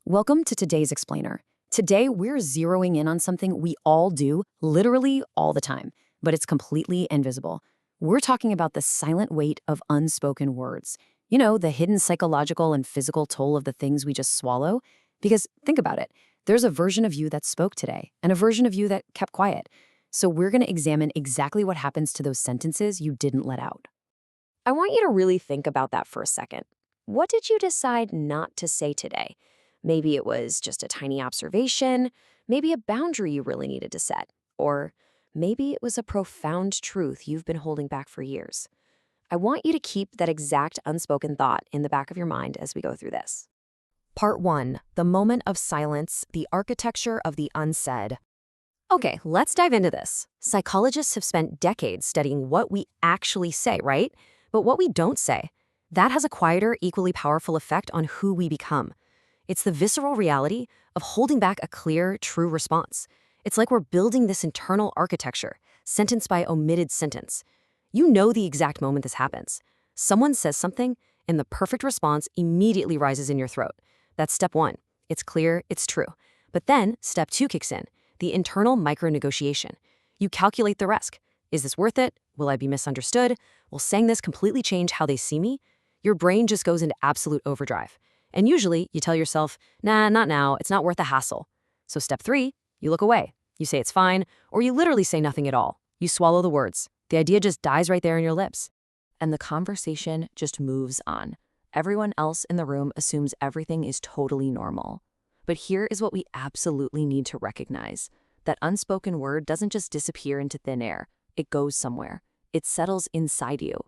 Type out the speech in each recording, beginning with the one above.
Welcome to today's explainer. Today, we're zeroing in on something we all do, literally all the time, but it's completely invisible. We're talking about the silent weight of unspoken words. You know, the hidden psychological and physical toll of the things we just swallow. Because think about it, there's a version of you that spoke today, and a version of you that kept quiet. So we're going to examine exactly what happens to those sentences you didn't let out. I want you to really think about that for a second. What did you decide not to say today? Maybe it was just a tiny observation, maybe a boundary you really needed to set, or maybe it was a profound truth you've been holding back for years. I want you to keep that exact unspoken thought in the back of your mind as we go through this. Part 1. The moment of silence, the architecture of the unsaid. Okay, let's dive into this. Psychologists have spent decades studying what we actually say, right? But what we don't say, that has a quieter, equally powerful effect on who we become. It's the visceral reality of holding back a clear, true response. It's like we're building this internal architecture, sentence by omitted sentence. You know the exact moment this happens. Someone says something, and the perfect response immediately rises in your throat. That's step 1. It's clear, it's true. But then step 2 kicks in, the internal micro-negotiation. You calculate the risk. Is this worth it? Will I be misunderstood? Will saying this completely change how they see me? Your brain just goes into absolute overdrive. And usually, you tell yourself, nah, not now, it's not worth the hassle. So step 3, you look away. You say it's fine, or you literally say nothing at all. You swallow the words. The idea just dies right there in your lips. And the conversation just moves on. Everyone else in the room assumes everything is totally normal. But here is what we absolutely need to recognize. That unspoken word doesn't just disappear into thin air. It goes somewhere. It settles inside you.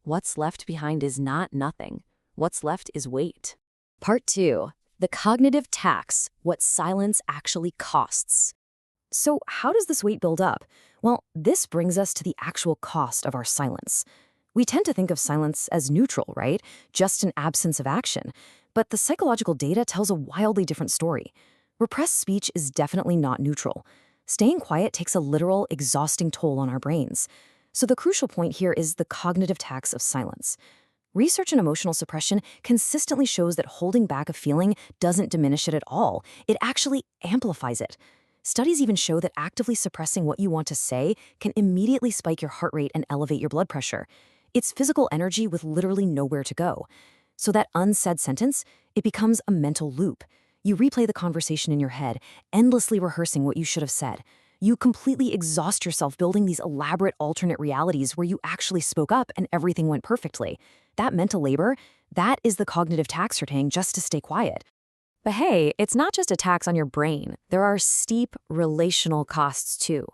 What's left behind is not nothing. What's left is weight. Part 2. The cognitive tax, what silence actually costs. So how does this weight build up? Well, this brings us to the actual cost of our silence. We tend to think of silence as neutral, right? Just an absence of action. But the psychological data tells a wildly different story. Repressed speech is definitely not neutral. Staying quiet takes a literal, exhausting toll on our brains. So the crucial point here is the cognitive tax of silence. Research in emotional suppression consistently shows that holding back a feeling doesn't diminish it at all. It actually amplifies it. Studies even show that actively suppressing what you want to say can immediately spike your heart rate and elevate your blood pressure. It's physical energy with literally nowhere to go. So that unsaid sentence, it becomes a mental loop. You replay the conversation in your head, endlessly rehearsing what you should have said. You completely exhaust yourself building these elaborate alternate realities where you actually spoke up and everything went perfectly. That mental labor, that is the cognitive tax you're paying just to stay quiet. But hey, it's not just a tax on your brain. There are steep relational costs too.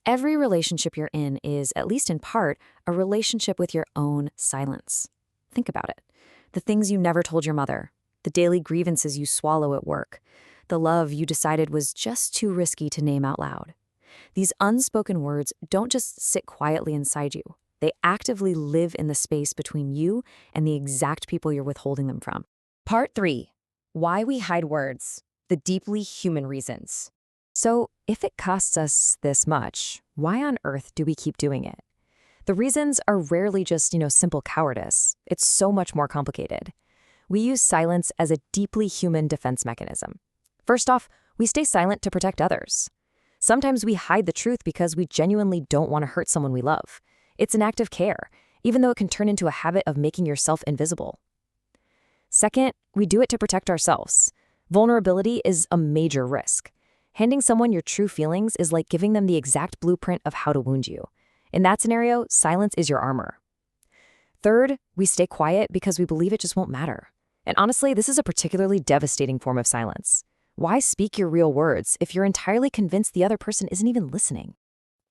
Every relationship you're in is, at least in part, a relationship with your own silence. Think about it. The things you never told your mother, the daily grievances you swallow at work, the love you decided was just too risky to name out loud. These unspoken words don't just sit quietly inside you. They actively live in the space between you and the exact people you're withholding them from. Part 3. Why we hide words. The deeply human reasons. So, if it costs us this much, why on earth do we keep doing it? The reasons are rarely just, simple cowardice. It's so much more complicated. We use silence as a deeply human defense mechanism. First off, we stay silent to protect others. Sometimes we hide the truth because we genuinely don't want to hurt someone we love. It's an act of care, even though it can turn into a habit of making yourself invisible. Second, we do it to protect ourselves. Vulnerability is a major risk. Handing someone your true feelings is like giving them the exact blueprint of how to wound you. In that scenario, silence is your armor. Third, we stay quiet because we believe it just won't matter. And honestly, this is a particularly devastating form of silence. Why speak your real words if you're entirely convinced the other person isn't even listening?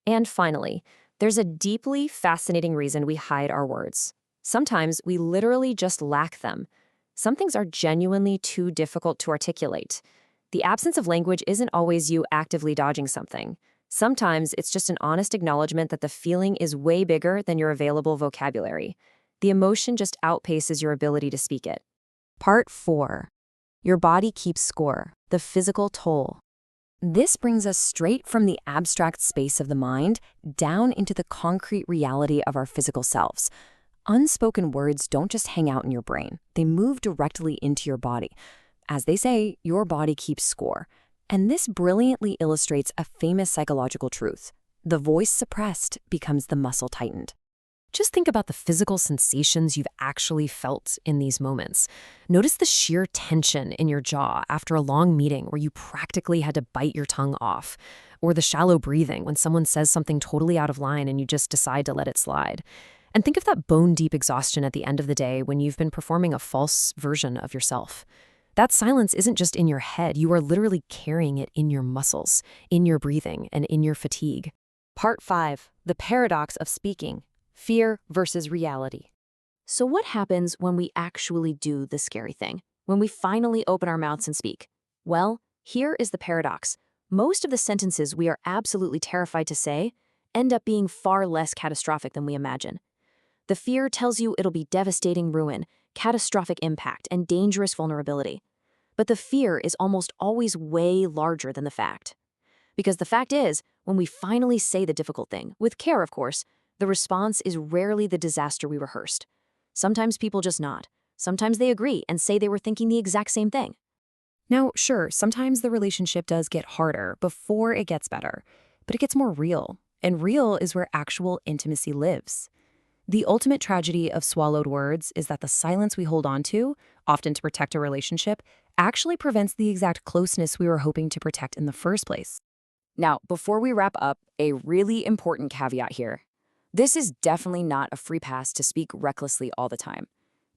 And finally, there's a deeply fascinating reason we hide our words. Sometimes we literally just lack them. Some things are genuinely too difficult to articulate. The absence of language isn't always you actively dodging something. Sometimes it's just an honest acknowledgement that the feeling is way bigger than your available vocabulary. The emotion just outpaces your ability to speak it. Part 4. Your body keeps score, the physical toll. This brings us straight from the abstract space of the mind down into the concrete reality of our physical selves. Unspoken words don't just hang out in your brain. They move directly into your body. As they say, your body keeps score. And this brilliantly illustrates a famous psychological truth. The voice suppressed becomes the muscle tightened. Just think about the physical sensations you've actually felt in these moments. Notice the sheer tension in your jaw after a long meeting where you practically had to bite your tongue off, or the shallow breathing when someone says something totally out of line and you just decide to let it slide. And think of that bone-deep exhaustion at the end of the day when you've been performing a false version of yourself. That silence isn't just in your head, you are literally carrying it in your muscles, in your breathing, and in your fatigue. Part 5. The paradox of speaking. Fear versus reality. So what happens when we actually do the scary thing? When we finally open our mouths and speak? Well, here is the paradox. Most of the sentences we are absolutely terrified to say end up being far less catastrophic than we imagine. The fear tells you it'll be devastating ruin, catastrophic impact, and dangerous vulnerability. But the fear is almost always way larger than the fact. Because the fact is, when we finally say the difficult thing, with care of course, the response is rarely the disaster we rehearsed. Sometimes people just nod. Sometimes they agree and say they were thinking the exact same thing. Now, sure, sometimes the relationship does get harder before it gets better, but it gets more real. And real is where actual intimacy lives. The ultimate tragedy of swallowed words is that the silence we hold on to, often to protect a relationship, actually prevents the exact closeness we were hoping to protect in the first place. Now, before we wrap up, a really important caveat here. This is definitely not a free pass to speak recklessly all the time.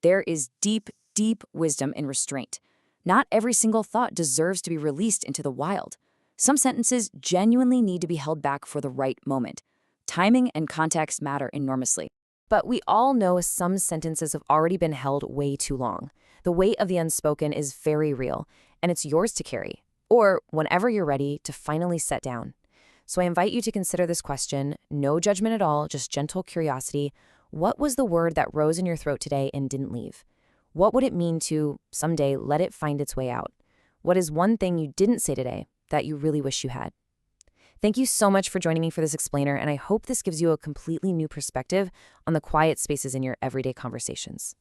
There is deep, deep wisdom in restraint. Not every single thought deserves to be released into the wild. Some sentences genuinely need to be held back for the right moment. Timing and context matter enormously. But we all know some sentences have already been held way too long. The weight of the unspoken is very real, and it's yours to carry, or whenever you're ready to finally set down. So I invite you to consider this question, no judgment at all, just gentle curiosity. What was the word that rose in your throat today and didn't leave? What would it mean to, someday, let it find its way out? What is one thing you didn't say today that you really wish you had? Thank you so much for joining me for this explainer, and I hope this gives you a completely new perspective on the quiet spaces in your everyday conversations.